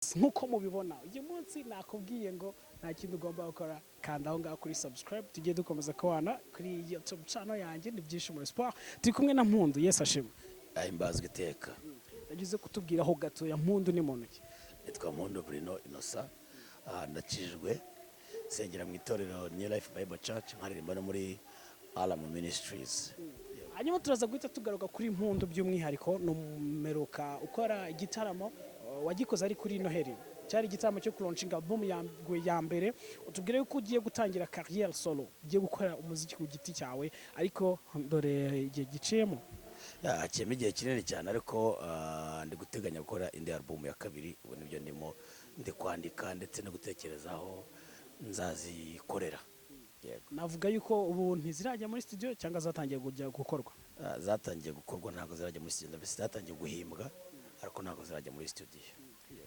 nk'uko mubibona uyu munsi nakubwiye ngo nta kintu ugomba gukora kanda aho ngaho kuri subscribe tugiye dukomeza kubana kuri YouTube channel yanjye ni Byinshi muri sport turi kumwe na Mpundu Yesu ashimwe ahimbazwe iteka yagize kutubwiraho gato ya Mpundu ni muntu ki nitwa Mpundu Bruno Inosa ndakijwe sengera mu itorero New Life Bible Church nkaririmba no muri Alarm Ministries. hanyuma turaza guhita tugaruka kuri Mpundu by'umwihariko numeruka ukora igitaramo wagikoze ari kuri Noheli cyari igitaramo cyo launching album ya mbere utubwire ko ugiye gutangira carrière solo ugiye gukora umuziki ku giti cyawe ariko dore igihe giciyemo Hakiyemo igihe kinini cyane ariko ndi guteganya gukora indi album ya kabiri ubu nibyo ndimo ndi kwandika ndetse no gutekerezaho nzazikorera. Navuga yuko ubu ntizirajya muri studio cyangwa zatangiye kujya gukorwa zatangiye gukorwa ntabwo zirajya muri studio mbese zatangiye guhimbwa ariko ntabwo zirajya muri studio.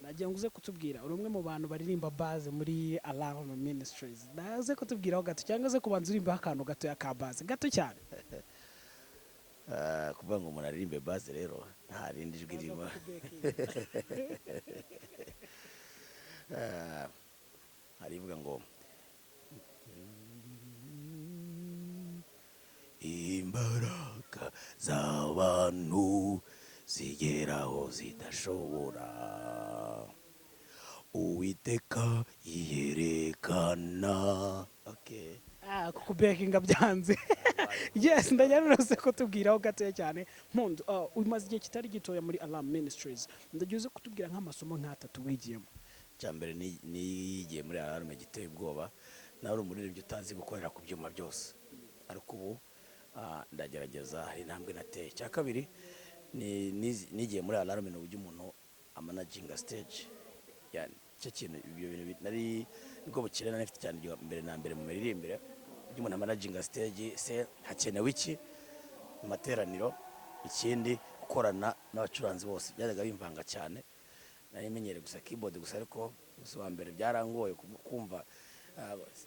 Nagiye nguze kutubwira uri umwe mu bantu baririmba base muri Alarm Ministries naze kutubwiraho gato cyangwa se kubanza urimba akantu gato ya ka base gato cyane kuvuga ngo umuntu aririmbe base rero nta rindi jwi ririmo harivuga ngo imbaraga z'abantu zigeraho zidashobora Uwiteka yiyerekana. Okay. Kubekinga byanze yes ndajyanose ko tubwiraho gato cyane Mpundu umaze igihe kitari gitoya muri Alarm Ministries ndagiye kutubwira nk'amasomo nk'atatu wigiyemo cyambere nigiye muri Alarm giteye ubwoba nawe umuririmbyi utazi gukorera ku byuma byose ariko ubu ndagerageza hari intambwe nateye. Cya kabiri nigiye muri Alarm n'uburyo umuntu amanaginga stage yani cyo kintu ibyo bintu nari niko bukire nafite cyane mbere na mbere mu miririmbire umuntu amanaginga stage se hakenewe iki mu materaniro ikindi gukorana n'abacuranzi bose byajyaga bimvanga cyane nari menyere gusa keyboard gusa ariko wa mbere byarangoye kumva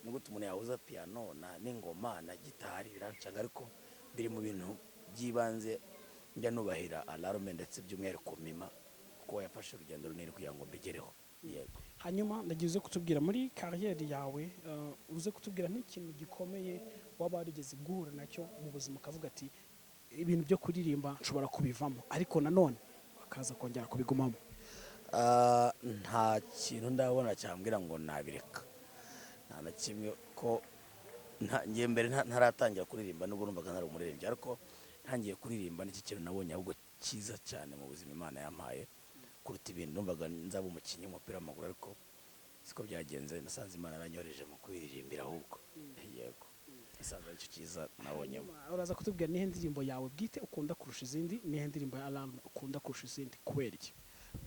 nubwo umuntu yahuza piano n'ingoma na gitari birancanga ariko biri mu bintu byibanze njya nubahira Alarm ndetse by'umwihariko mima kuko yafashe urugendo runini kugira ngo mbigereho. Yego. Hanyuma ndagize kutubwira muri carrière yawe uze kutubwira nk'ikintu gikomeye waba warigeze guhura nacyo mu buzima ukavuga ati ibintu byo kuririmba nshobora kubivamo ariko nanone bakaza kongera kubigumamo. Nta kintu ndabona cyambwira ngo nabireka nta na kimwe ko ngiye mbere ntaratangira kuririmba n'ubwo numvaga ntari umuririmbyi ariko ntangiye kuririmba n'iki kintu nabonye ahubwo cyiza cyane mu buzima Imana yampaye kuruta ibintu numvaga nzaba umukinnyi w'umupira w'amaguru ariko siko byagenze nasanze Imana yaranyohereje mu kuririmbira ahubwo. Yego nasanze ari cyo cyiza nabonyemo. Uraza kutubwira nihe ndirimbo yawe bwite ukunda kurusha izindi nihe ndirimbo ya Alarm ukunda kurusha izindi kubera iki?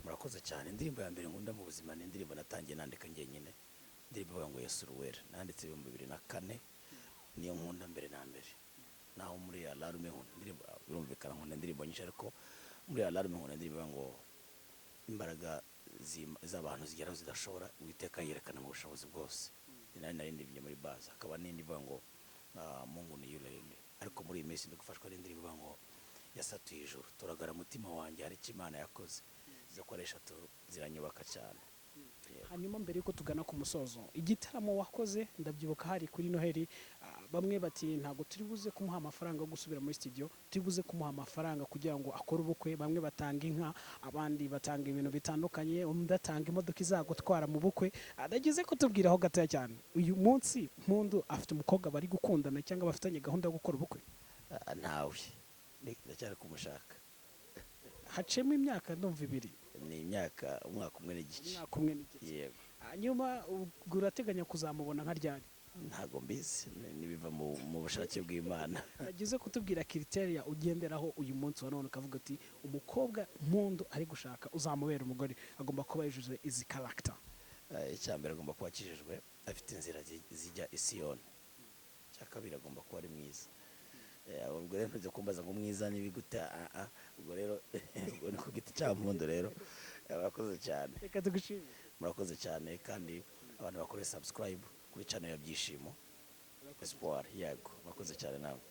Murakoze cyane. Indirimbo ya mbere nkunda mu buzima ni indirimbo natangiye nandika njyenyine indirimbo ivuga ngo Yesu Ruwera nanditse 2004 niyo nkunda mbere na mbere naho muri Alarm indirimbo birumvikana nkunda indirimbo nyinshi ariko muri Alarm nkunda indirimbo ngo imbaraga z'abantu zigeraho zidashobora Uwiteka yerekana mu bushobozi bwose nari ndibye muri base akaba n'indi ivuga ngo Mungu ni yule ariko muri iyi minsi ndagufashwa n'indirimbo ivuga ngo yasatuye ijuru turagara mutima wanjye hari icyo Imana yakoze zizakoresha ziranyubaka cyane. Hanyuma mbere yuko tugana ku musozo igitaramo wakoze ndabyibuka hari kuri Noheli bamwe bati ntago turi buze kumuha amafaranga yo gusubira muri studio turi buze kumuha amafaranga kugira ngo akore ubukwe bamwe batanga inka abandi batanga ibintu bitandukanye undi atanga imodoka izagutwara mu bukwe adagize kutubwiraho gato cyane uyu munsi Mpundu afite umukobwa bari gukundana cyangwa bafitanye gahunda yo gukora ubukwe ntawe ndacyari kumushaka hacemo imyaka ndumva ibiri ni imyaka umwaka umwe n'igice. Yego. Hanyuma urateganya kuzamubona nka ryari? Ntago mbizi nibiva mu bushake bw'Imana. Nagize kutubwira criteria ugenderaho uyu munsi wa none ukavuga ati umukobwa Mpundu ari gushaka uzamubera umugore agomba kuba yujuje izi character. Icyambere agomba kuba akijijwe afite inzira zijya Isiyoni. Cyakabiri agomba kuba ari mwiza. Ubwo rero ntuze kumbaza ngo mwiza n'ibigute ubwo rero ubwo niko giti cya Mpundu rero murakoze cyane. Reka tugushimire. Murakoze cyane kandi abantu bakore subscribe kuri channel ya Byishimo Espoir. Yego murakoze cyane nawe.